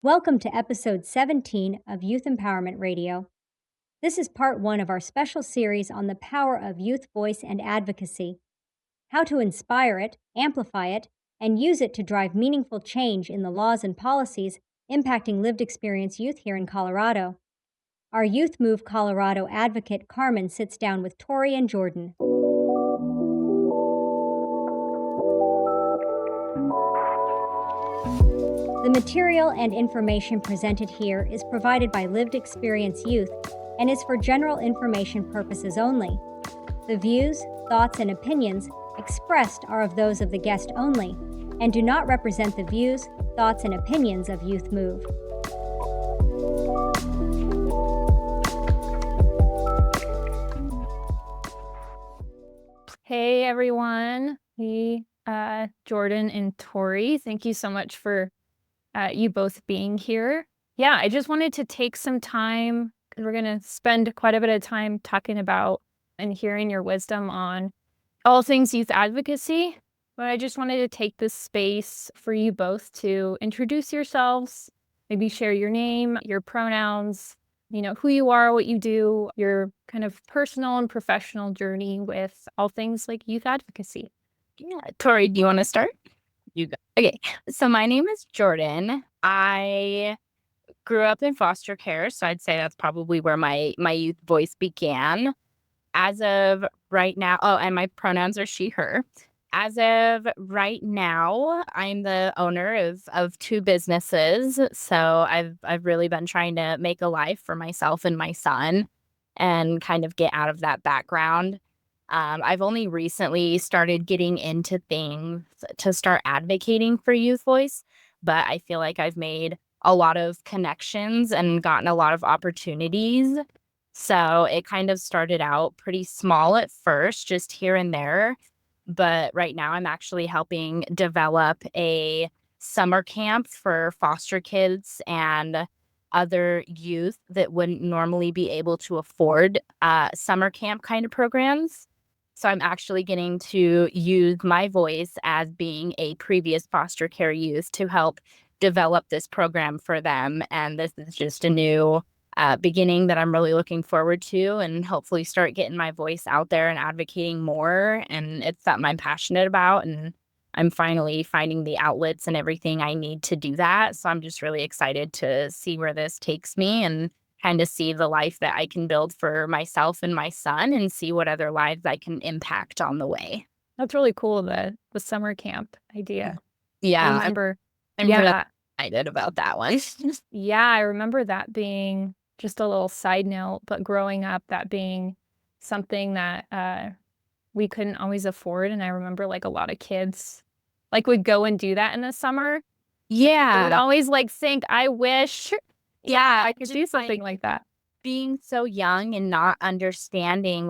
Welcome to episode 17 of Youth Empowerment Radio. This is part one of our special series on the power of youth voice and advocacy, how to inspire it, amplify it, and use it to drive meaningful change in the laws and policies impacting lived experience youth here in Colorado. Our Youth Move Colorado advocate Carmen sits down with Tori and Jordan. The material and information presented here is provided by Lived Experience Youth and is for general information purposes only. The views, thoughts, and opinions expressed are of those of the guest only and do not represent the views, thoughts, and opinions of Youth Move. Hey everyone. Hey, Jordan and Tori. Thank you so much for you both being here. Yeah, I just wanted to take some time because we're going to spend quite a bit of time talking about and hearing your wisdom on all things youth advocacy. But I just wanted to take this space for you both to introduce yourselves, maybe share your name, your pronouns, who you are, what you do, your kind of personal and professional journey with all things like youth advocacy. Yeah. Tori, do you want to start? You got Okay. So my name is Jordan. I grew up in foster care, so I'd say that's probably where my youth voice began. As of right now, and my pronouns are she, her. As of right now, I'm the owner of two businesses. So I've really been trying to make a life for myself and my son and kind of get out of that background. I've only recently started getting into things to start advocating for youth voice, but I feel like I've made a lot of connections and gotten a lot of opportunities. So it kind of started out pretty small at first, just here and there. But right now I'm actually helping develop a summer camp for foster kids and other youth that wouldn't normally be able to afford summer camp kind of programs. So I'm actually getting to use my voice as being a previous foster care youth to help develop this program for them. And this is just a new beginning that I'm really looking forward to, and hopefully start getting my voice out there and advocating more. And it's something I'm passionate about, and I'm finally finding the outlets and everything I need to do that. So I'm just really excited to see where this takes me and kind of see the life that I can build for myself and my son and see what other lives I can impact on the way. That's really cool, the summer camp idea. Yeah, I remember. I'm really excited about that one. Yeah, I remember that being just a little side note, but growing up, that being something that we couldn't always afford. And I remember like a lot of kids would go and do that in the summer. I would Yeah. always think, I wish Yeah. I could do just, something like that. being so young and not understanding,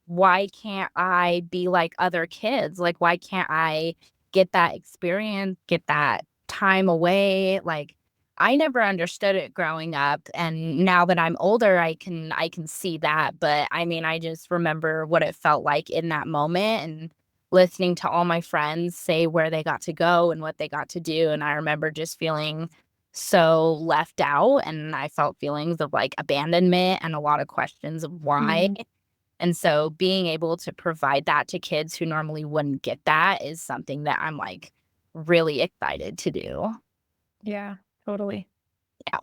why can't I be like other kids? Why can't I get that experience, get that time away? I never understood it growing up, and now that I'm older, I can see that. But I mean, I just remember what it felt like in that moment and listening to all my friends say where they got to go and what they got to do. And I remember just feeling so left out, and I felt feelings of abandonment and a lot of questions of why. And so being able to provide that to kids who normally wouldn't get that is something that I'm really excited to do. Yeah, totally. Yeah.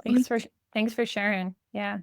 Thanks for sharing. Yeah.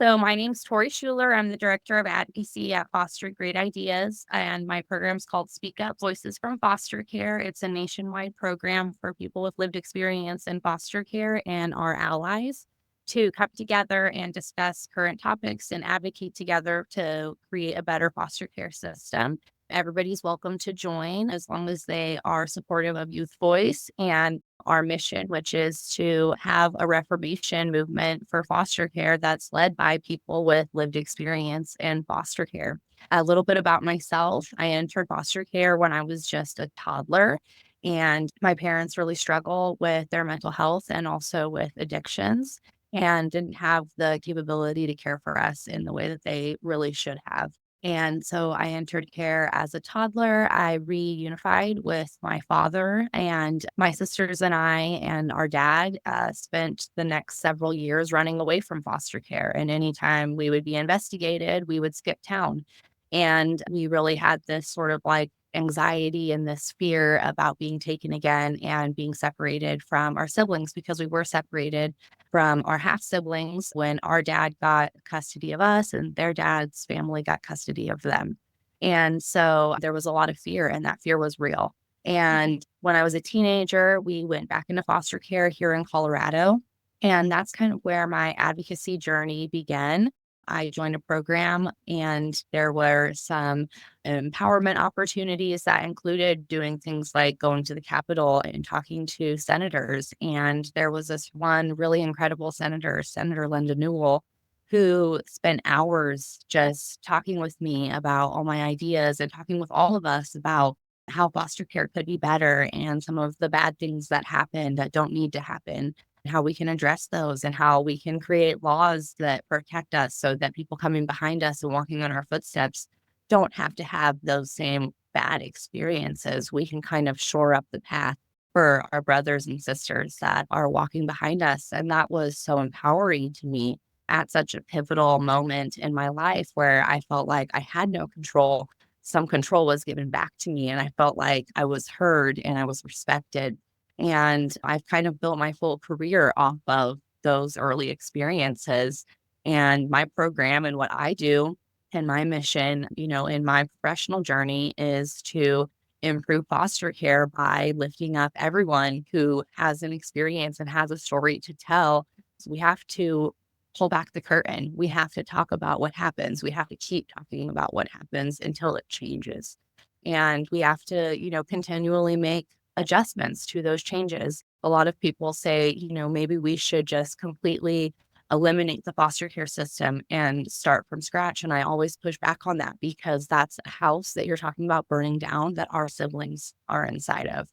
So my name's Tori Schuler. I'm the director of advocacy at Foster Great Ideas, and my program's called Speak Up Voices from Foster Care. It's a nationwide program for people with lived experience in foster care and our allies to come together and discuss current topics and advocate together to create a better foster care system. Everybody's welcome to join as long as they are supportive of Youth Voice and our mission, which is to have a reformation movement for foster care that's led by people with lived experience in foster care. A little bit about myself. I entered foster care when I was just a toddler, and my parents really struggle with their mental health and also with addictions, and didn't have the capability to care for us in the way that they really should have. And so I entered care as a toddler. I reunified with my father, and my sisters and I and our dad spent the next several years running away from foster care. And anytime we would be investigated, we would skip town. And we really had this sort of like anxiety and this fear about being taken again and being separated from our siblings because we were separated from our half siblings when our dad got custody of us and their dad's family got custody of them. And so there was a lot of fear, and that fear was real. And when I was a teenager, we went back into foster care here in Colorado. And that's kind of where my advocacy journey began. I joined a program, and there were some empowerment opportunities that included doing things like going to the Capitol and talking to senators. And there was this one really incredible senator, Senator Linda Newell, who spent hours just talking with me about all my ideas and talking with all of us about how foster care could be better and some of the bad things that happen that don't need to happen, and how we can address those and how we can create laws that protect us so that people coming behind us and walking on our footsteps don't have to have those same bad experiences. We can kind of shore up the path for our brothers and sisters that are walking behind us. And that was so empowering to me at such a pivotal moment in my life where I felt like I had no control. Some control was given back to me, and I felt like I was heard and I was respected. And I've kind of built my full career off of those early experiences. And my program and what I do and my mission, in my professional journey is to improve foster care by lifting up everyone who has an experience and has a story to tell. So we have to pull back the curtain. We have to talk about what happens. We have to keep talking about what happens until it changes. And we have to, continually make adjustments to those changes. A lot of people say, maybe we should just completely eliminate the foster care system and start from scratch. And I always push back on that because that's a house that you're talking about burning down that our siblings are inside of.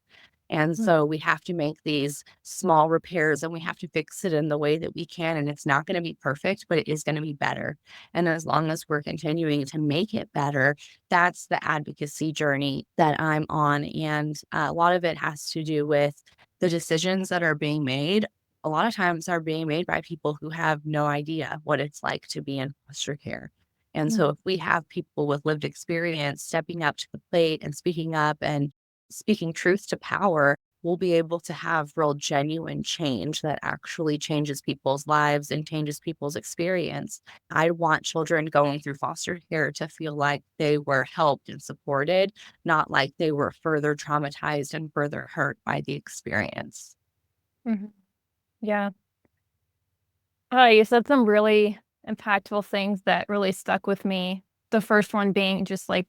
And Mm. so we have to make these small repairs and we have to fix it in the way that we can. And it's not going to be perfect, but it is going to be better. And as long as we're continuing to make it better, that's the advocacy journey that I'm on. And a lot of it has to do with the decisions that are being made. A lot of times are being made by people who have no idea what it's like to be in foster care. And Mm. so if we have people with lived experience stepping up to the plate and speaking up and speaking truth to power, we'll be able to have real genuine change that actually changes people's lives and changes people's experience. I want children going through foster care to feel like they were helped and supported, not like they were further traumatized and further hurt by the experience. Mhm. Yeah. You said some really impactful things that really stuck with me. The first one being just like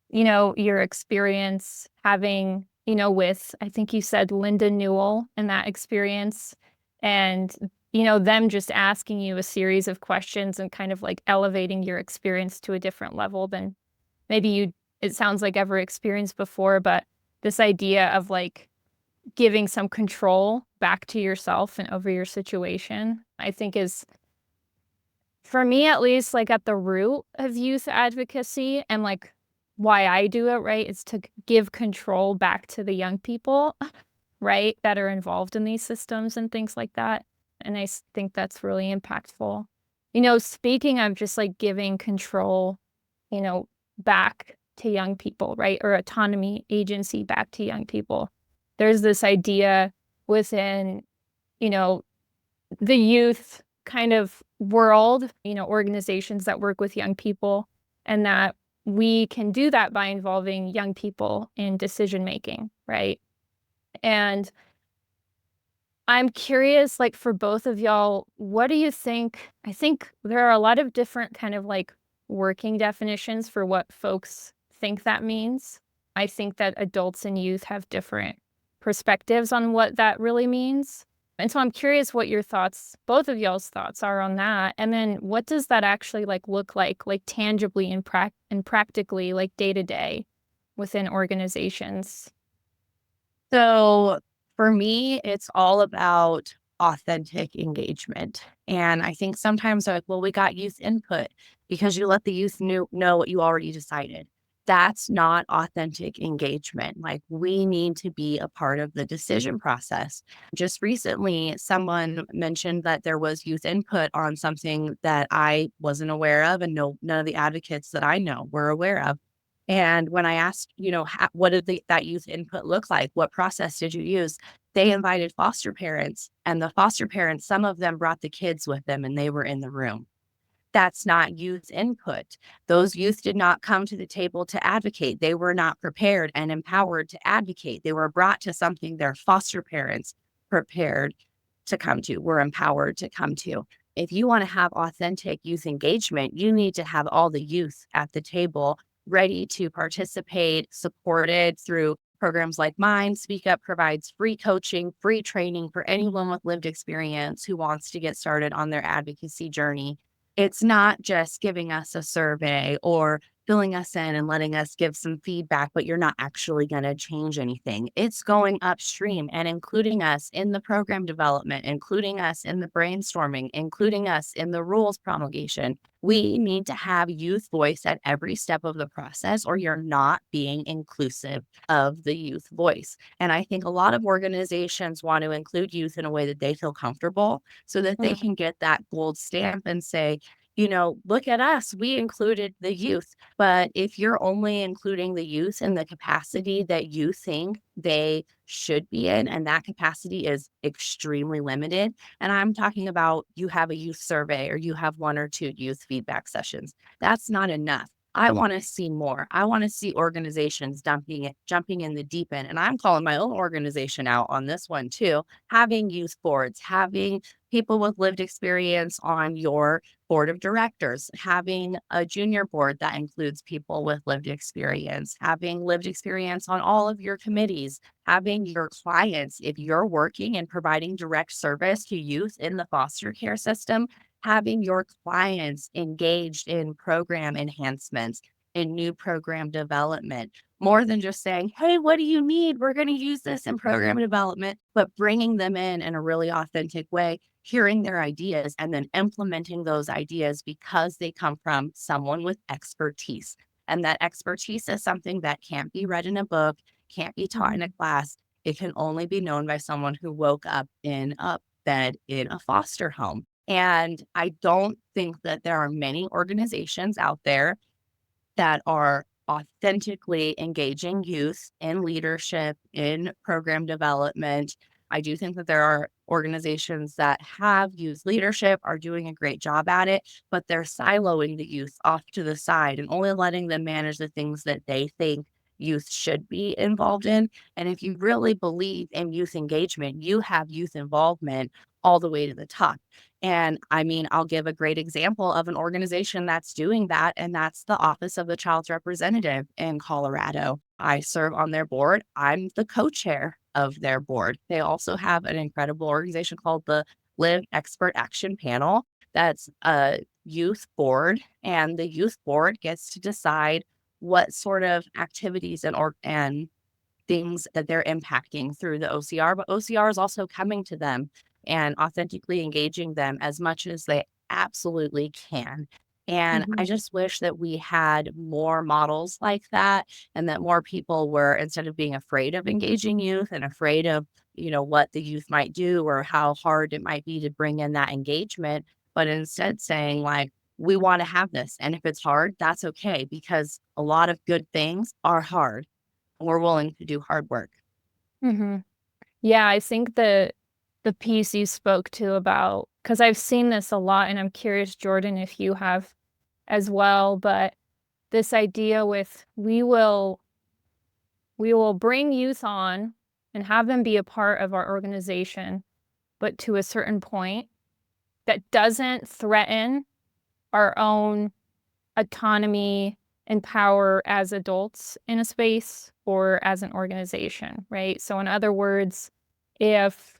your experience having, with, I think you said Linda Newell and that experience, and, them just asking you a series of questions and kind of like elevating your experience to a different level than maybe it sounds like ever experienced before. But this idea of like giving some control back to yourself and over your situation, I think is, for me at least, like at the root of youth advocacy and like why I do it, right, is to give control back to the young people, right, that are involved in these systems and things like that. And I think that's really impactful. Speaking of just like giving control, back to young people, right, or autonomy, agency back to young people. There's this idea within, you know, the youth kind of world, organizations that work with young people, and that we can do that by involving young people in decision making, right? And I'm curious, like for both of y'all, what do you think? I think there are a lot of different kind of like working definitions for what folks think that means. I think that adults and youth have different perspectives on what that really means. And so I'm curious what your thoughts, both of y'all's thoughts are on that. And then what does that actually like look like tangibly and practically, like day to day within organizations? So for me, it's all about authentic engagement. And I think sometimes they're like, well, we got youth input. because you let the youth know what you already decided. That's not authentic engagement. Like, we need to be a part of the decision process. Just recently, someone mentioned that there was youth input on something that I wasn't aware of, and none of the advocates that I know were aware of. And when I asked, what did that youth input look like? What process did you use? They invited foster parents, and the foster parents, some of them brought the kids with them, and they were in the room. That's not youth input. Those youth did not come to the table to advocate. They were not prepared and empowered to advocate. They were brought to something their foster parents prepared to come to, were empowered to come to. If you want to have authentic youth engagement, you need to have all the youth at the table ready to participate, supported through programs like mine. Speak Up provides free coaching, free training for anyone with lived experience who wants to get started on their advocacy journey. It's not just giving us a survey or filling us in and letting us give some feedback, but you're not actually going to change anything. It's going upstream and including us in the program development, including us in the brainstorming, including us in the rules promulgation. We need to have youth voice at every step of the process, or you're not being inclusive of the youth voice. And I think a lot of organizations want to include youth in a way that they feel comfortable so that they can get that gold stamp and say, look at us, we included the youth. But if you're only including the youth in the capacity that you think they should be in, and that capacity is extremely limited, and I'm talking about you have a youth survey or you have 1 or 2 youth feedback sessions, that's not enough. I want to see more. I want to see organizations jumping in the deep end. And I'm calling my own organization out on this one too. Having youth boards, having people with lived experience on your board of directors, having a junior board that includes people with lived experience, having lived experience on all of your committees, having your clients, if you're working and providing direct service to youth in the foster care system, having your clients engaged in program enhancements, in new program development, more than just saying, hey, what do you need? We're going to use this in program development, but bringing them in a really authentic way, hearing their ideas, and then implementing those ideas because they come from someone with expertise. And that expertise is something that can't be read in a book, can't be taught in a class. It can only be known by someone who woke up in a bed in a foster home. And I don't think that there are many organizations out there that are authentically engaging youth in leadership, in program development. I do think that there are organizations that have youth leadership, are doing a great job at it, but they're siloing the youth off to the side and only letting them manage the things that they think youth should be involved in. And if you really believe in youth engagement, you have youth involvement all the way to the top. And I mean, I'll give a great example of an organization that's doing that, and that's the Office of the Child's Representative in Colorado. I serve on their board. I'm the co-chair of their board. They also have an incredible organization called the Live Expert Action Panel. That's a youth board, and the youth board gets to decide what sort of activities and things that they're impacting through the OCR, but OCR is also coming to them and authentically engaging them as much as they absolutely can. And I just wish that we had more models like that, and that more people were, instead of being afraid of engaging youth and afraid of, what the youth might do or how hard it might be to bring in that engagement, but instead saying like, we want to have this. And if it's hard, that's okay, because a lot of good things are hard. We're willing to do hard work. Mm-hmm. Yeah, I think the piece you spoke to about, because I've seen this a lot, and I'm curious, Jordan, if you have as well, but this idea with we will bring youth on and have them be a part of our organization, but to a certain point that doesn't threaten our own autonomy and power as adults in a space or as an organization, right? So in other words, if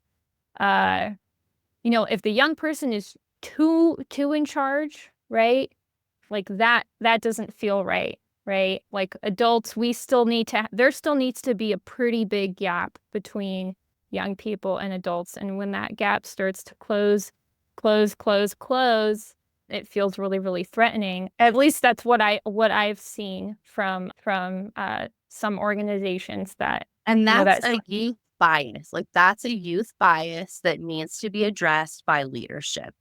if the young person is too in charge, right? Like that doesn't feel right, right? Like adults, there still needs to be a pretty big gap between young people and adults. And when that gap starts to close, it feels really, really threatening. At least that's what I've seen from some organizations that And know that's that. a youth bias. Like that's a youth bias that needs to be addressed by leadership.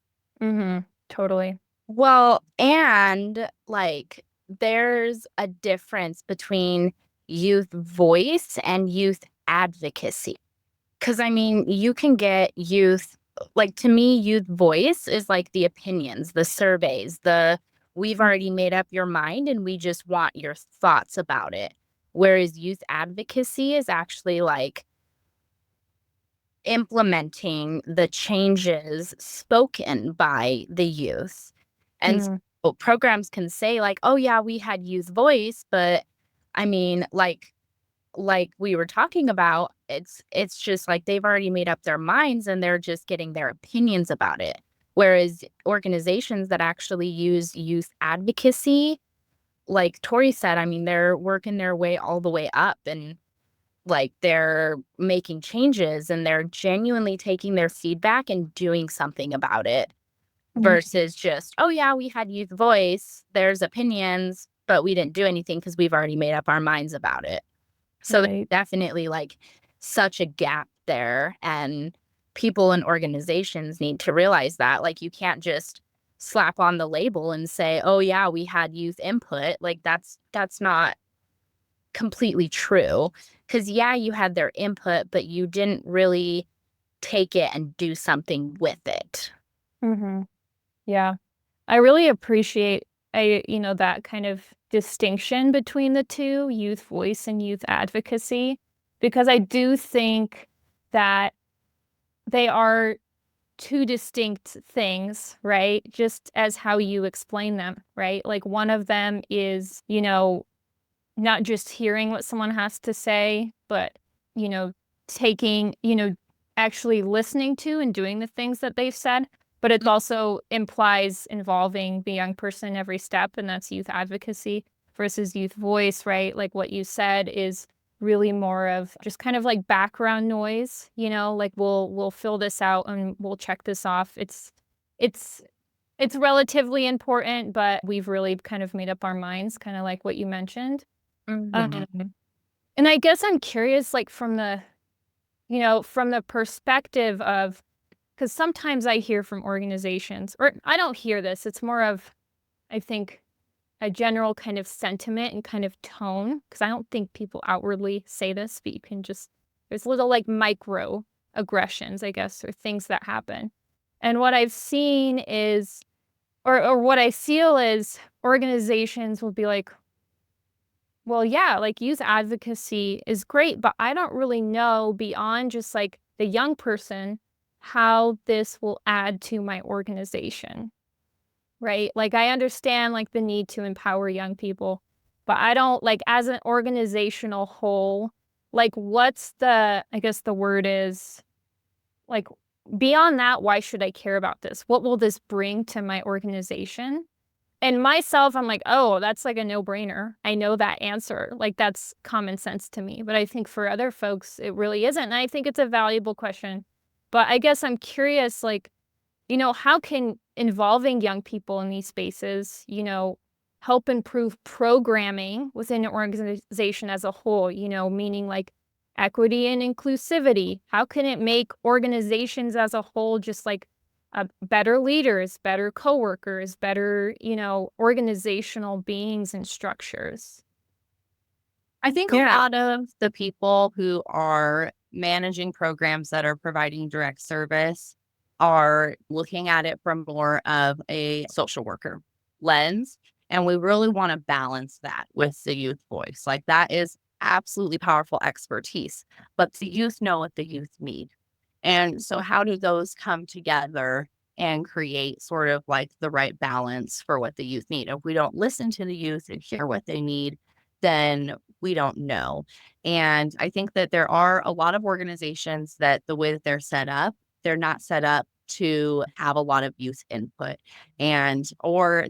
Totally. Well, and like there's a difference between youth voice and youth advocacy. Because I mean, you can get youth, like to me, youth voice is like the opinions, the surveys, we've already made up your mind and we just want your thoughts about it. Whereas youth advocacy is actually like implementing the changes spoken by the youth. And Mm. so programs can say like, oh yeah, we had youth voice, but I mean, like we were talking about, it's just like they've already made up their minds and they're just getting their opinions about it. Whereas organizations that actually use youth advocacy, like Tori said, I mean, they're working their way all the way up and like they're making changes and they're genuinely taking their feedback and doing something about it versus just, oh yeah, we had youth voice, there's opinions, but we didn't do anything because we've already made up our minds about it. So there's Right. definitely like such a gap there. And people and organizations need to realize that. Like you can't just slap on the label and say, oh yeah, we had youth input. Like that's not completely true. Because yeah, you had their input, but you didn't really take it and do something with it. Yeah. I really appreciate that kind of distinction between the two, youth voice and youth advocacy, because I do think that they are two distinct things, right? Just as how you explain them, right? Like one of them is, not just hearing what someone has to say, but, taking, actually listening to and doing the things that they've said. But it also implies involving the young person in every step, and that's youth advocacy versus youth voice, right? Like what you said is really more of just kind of like background noise, like we'll fill this out and we'll check this off. It's relatively important, but we've really kind of made up our minds, kind of like what you mentioned. Mhm. And I guess I'm curious, like from the perspective of, because sometimes I hear from organizations, or I don't hear this, it's more of, I think, a general kind of sentiment and kind of tone, because I don't think people outwardly say this, but you can just, there's little like micro aggressions, I guess, or things that happen. And what I've seen is, or what I feel is organizations will be like, well, yeah, like youth advocacy is great, but I don't really know beyond just like the young person how this will add to my organization, right? Like I understand like the need to empower young people, but I don't like as an organizational whole, like what's I guess the word is like beyond that, why should I care about this? What will this bring to my organization? And myself, I'm like, oh, that's like a no-brainer. I know that answer. Like that's common sense to me. But I think for other folks, it really isn't. And I think it's a valuable question. But I guess I'm curious, like, how can involving young people in these spaces, help improve programming within an organization as a whole, meaning like equity and inclusivity? How can it make organizations as a whole just like better leaders, better coworkers, better, organizational beings and structures? I think a lot of the people who are managing programs that are providing direct service are looking at it from more of a social worker lens. And we really want to balance that with the youth voice. Like that is absolutely powerful expertise, but the youth know what the youth need. And so, how do those come together and create sort of like the right balance for what the youth need? If we don't listen to the youth and hear what they need, then we don't know. And I think that there are a lot of organizations that the way that they're not set up to have a lot of youth input or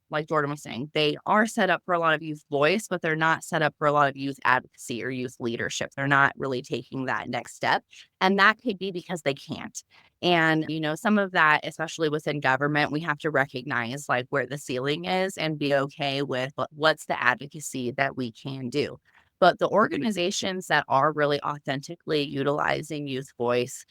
like Jordan was saying, they are set up for a lot of youth voice, but they're not set up for a lot of youth advocacy or youth leadership. They're not really taking that next step. And that could be because they can't. And, some of that, especially within government, we have to recognize like where the ceiling is and be okay with what's the advocacy that we can do. But the organizations that are really authentically utilizing youth voice,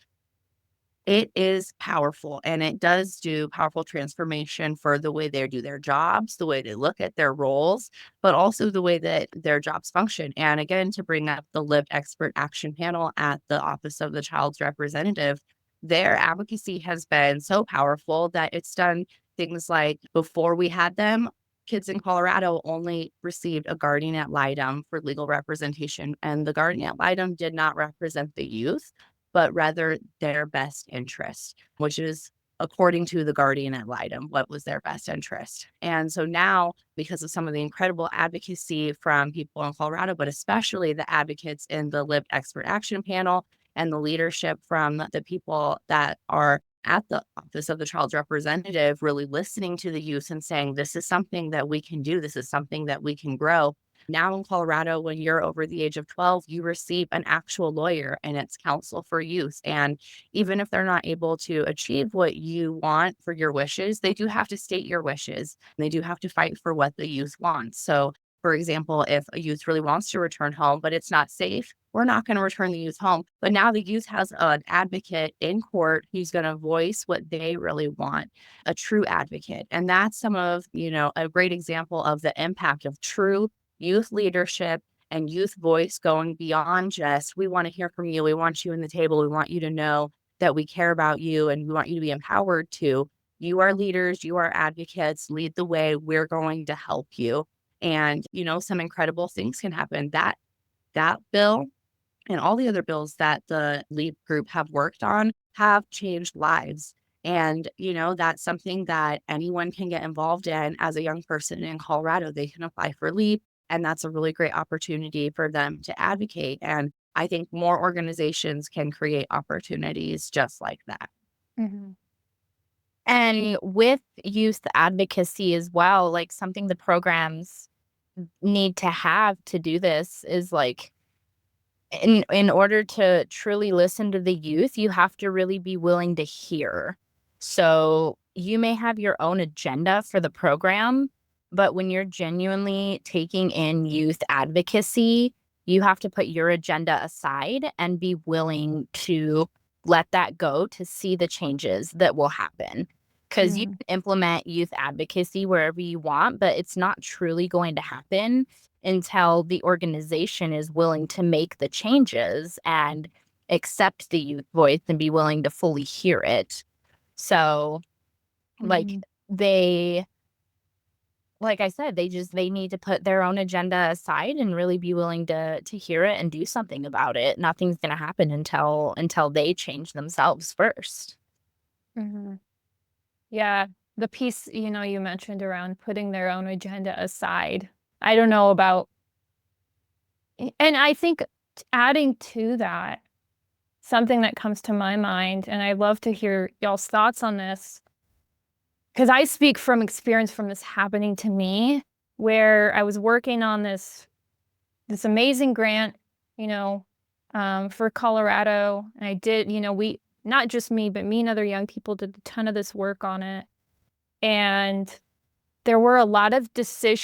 it is powerful, and it does do powerful transformation for the way they do their jobs, the way they look at their roles, but also the way that their jobs function. And again, to bring up the Lived Expert Action Panel at the Office of the Child's Representative, their advocacy has been so powerful that it's done things like before we had them, kids in Colorado only received a guardian ad litem for legal representation, and the guardian ad litem did not represent the youth but rather their best interest, which is according to the guardian ad litem, what was their best interest. And so now, because of some of the incredible advocacy from people in Colorado, but especially the advocates in the Lived Expert Action Panel and the leadership from the people that are at the Office of the Child's Representative, really listening to the youth and saying, this is something that we can do. This is something that we can grow. Now in Colorado, when you're over the age of 12, you receive an actual lawyer and it's counsel for youth. And even if they're not able to achieve what you want for your wishes, they do have to state your wishes. They do have to fight for what the youth wants. So, for example, if a youth really wants to return home, but it's not safe, we're not going to return the youth home. But now the youth has an advocate in court who's going to voice what they really want, a true advocate. And that's some of, a great example of the impact of true youth leadership and youth voice going beyond just, we want to hear from you. We want you in the table. We want you to know that we care about you and we want you to be empowered to. You are leaders. You are advocates. Lead the way. We're going to help you. And, some incredible things can happen. That bill and all the other bills that the LEAP group have worked on have changed lives. And, that's something that anyone can get involved in as a young person in Colorado. They can apply for LEAP. And that's a really great opportunity for them to advocate. And I think more organizations can create opportunities just like that. Mm-hmm. And with youth advocacy as well, like something the programs need to have to do this is like, in order to truly listen to the youth, you have to really be willing to hear. So you may have your own agenda for the program, but when you're genuinely taking in youth advocacy, you have to put your agenda aside and be willing to let that go to see the changes that will happen. Because you can implement youth advocacy wherever you want, but it's not truly going to happen until the organization is willing to make the changes and accept the youth voice and be willing to fully hear it. So, like I said, they need to put their own agenda aside and really be willing to hear it and do something about it. Nothing's going to happen until they change themselves first. Mm-hmm. Yeah, the piece, you mentioned around putting their own agenda aside. I don't know about, and I think adding to that, something that comes to my mind, and I'd love to hear y'all's thoughts on this, because I speak from experience from this happening to me, where I was working on this amazing grant, for Colorado, and I did, we, not just me, but me and other young people did a ton of this work on it. And there were a lot of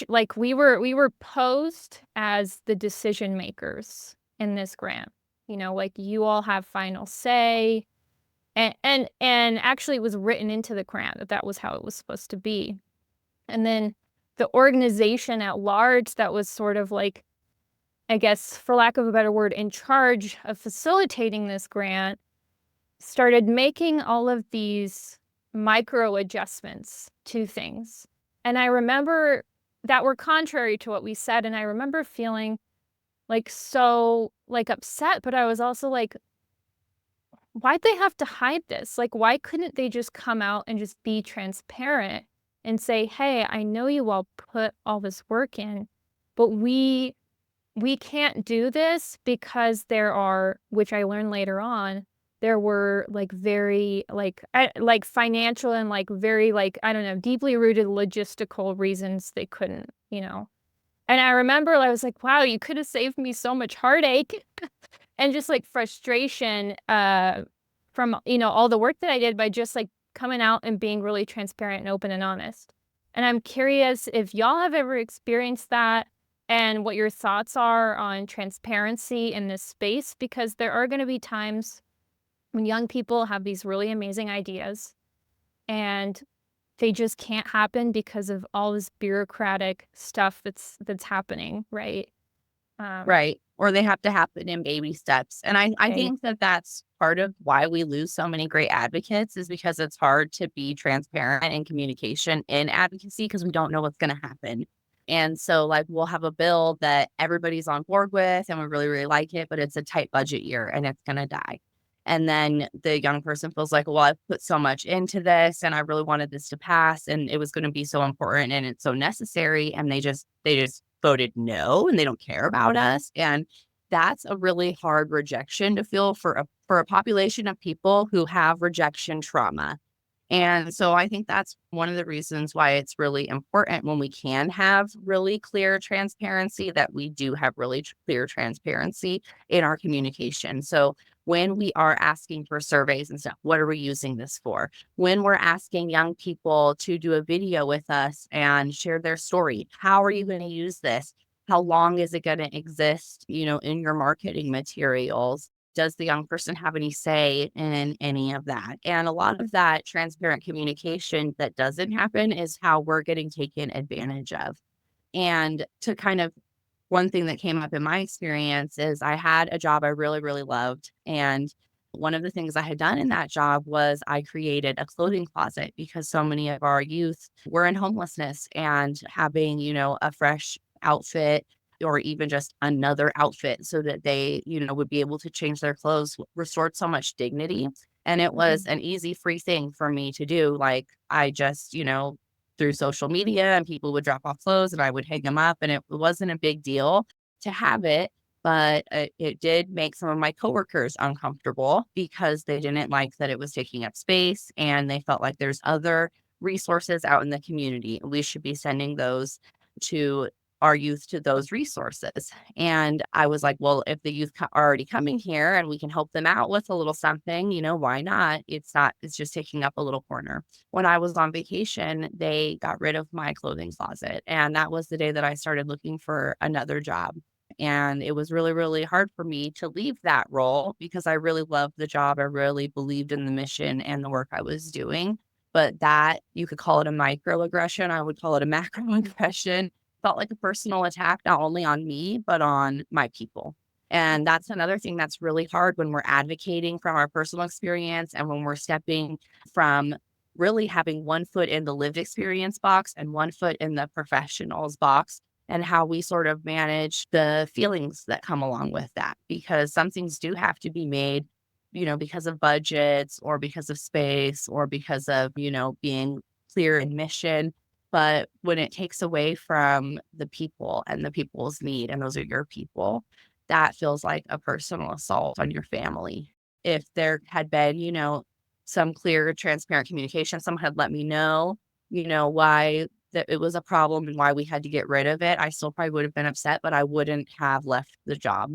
like we were posed as the decision makers in this grant. Like you all have final say. And actually it was written into the grant that was how it was supposed to be. And then the organization at large that was sort of like, I guess, for lack of a better word, in charge of facilitating this grant, started making all of these micro adjustments to things. And I remember that were contrary to what we said. And I remember feeling like so like upset, but I was also like, why'd they have to hide this? Like, why couldn't they just come out and just be transparent and say, hey, I know you all put all this work in, but we can't do this because there are, which I learned later on, there were like very like financial and like very like, I don't know, deeply rooted logistical reasons they couldn't, you know. And I remember I was like, wow, you could have saved me so much heartache and just like frustration from, you know, all the work that I did by just like coming out and being really transparent and open and honest. And I'm curious if y'all have ever experienced that and what your thoughts are on transparency in this space, because there are going to be times when young people have these really amazing ideas and they just can't happen because of all this bureaucratic stuff that's happening, right? Right. Or they have to happen in baby steps. And I Right. think that that's part of why we lose so many great advocates, is because it's hard to be transparent in communication in advocacy because we don't know what's going to happen. And so, like, we'll have a bill that everybody's on board with and we really, really like it, but it's a tight budget year and it's going to die. And then the young person feels like, well, I put so much into this and I really wanted this to pass and it was going to be so important and it's so necessary. And they just voted no and they don't care about us. And that's a really hard rejection to feel for a population of people who have rejection trauma. And so I think that's one of the reasons why it's really important when we can have really clear transparency, that we do have really clear transparency in our communication. So when we are asking for surveys and stuff, what are we using this for? When we're asking young people to do a video with us and share their story, how are you going to use this? How long is it going to exist, you know, in your marketing materials? Does the young person have any say in any of that? And a lot of that transparent communication that doesn't happen is how we're getting taken advantage of. And to kind of, one thing that came up in my experience is I had a job I really, really loved. And one of the things I had done in that job was I created a clothing closet because so many of our youth were in homelessness, and having, you know, a fresh outfit or even just another outfit so that they, you know, would be able to change their clothes restored so much dignity. And it was an easy, free thing for me to do. Like, I just, you know, through social media, and people would drop off clothes and I would hang them up, and it wasn't a big deal to have it. But it did make some of my coworkers uncomfortable because they didn't like that it was taking up space, and they felt like there's other resources out in the community. We should be sending those to our youth, to those resources. And I was like, well, if the youth are already coming here and we can help them out with a little something, you know, why not? It's just taking up a little corner. When I was on vacation, they got rid of my clothing closet. And that was the day that I started looking for another job. And it was really, really hard for me to leave that role because I really loved the job. I really believed in the mission and the work I was doing. But that, you could call it a microaggression. I would call it a macroaggression. Felt like a personal attack, not only on me, but on my people. And that's another thing that's really hard when we're advocating from our personal experience and when we're stepping from really having one foot in the lived experience box and one foot in the professionals box, and how we sort of manage the feelings that come along with that. Because some things do have to be made, you know, because of budgets or because of space or because of, you know, being clear in mission. But when it takes away from the people and the people's need, and those are your people, that feels like a personal assault on your family. If there had been, you know, some clear, transparent communication, someone had let me know, you know, why that it was a problem and why we had to get rid of it, I still probably would have been upset, but I wouldn't have left the job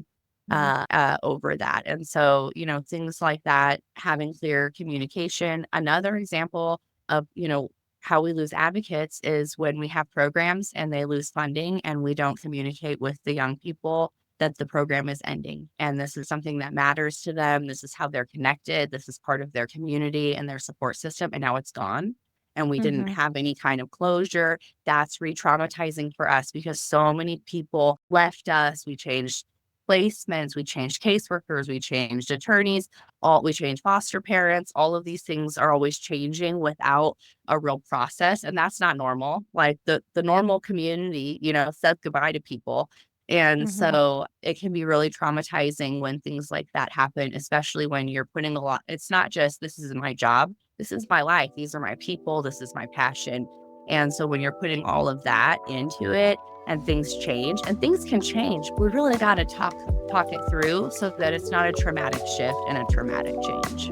over that. And so, you know, things like that, having clear communication. Another example of, you know, how we lose advocates is when we have programs and they lose funding and we don't communicate with the young people that the program is ending. And this is something that matters to them. This is how they're connected. This is part of their community and their support system. And now it's gone. And we didn't have any kind of closure. That's re-traumatizing for us because so many people left us. We changed placements, we changed caseworkers, we changed attorneys, we changed foster parents. All of these things are always changing without a real process. And that's not normal. Like the normal community, you know, says goodbye to people. And so it can be really traumatizing when things like that happen, especially when you're putting a lot. It's not just, this is my job, this is my life, these are my people, this is my passion. And so when you're putting all of that into it, and things change, and things can change. We really got to talk it through so that it's not a traumatic shift and a traumatic change.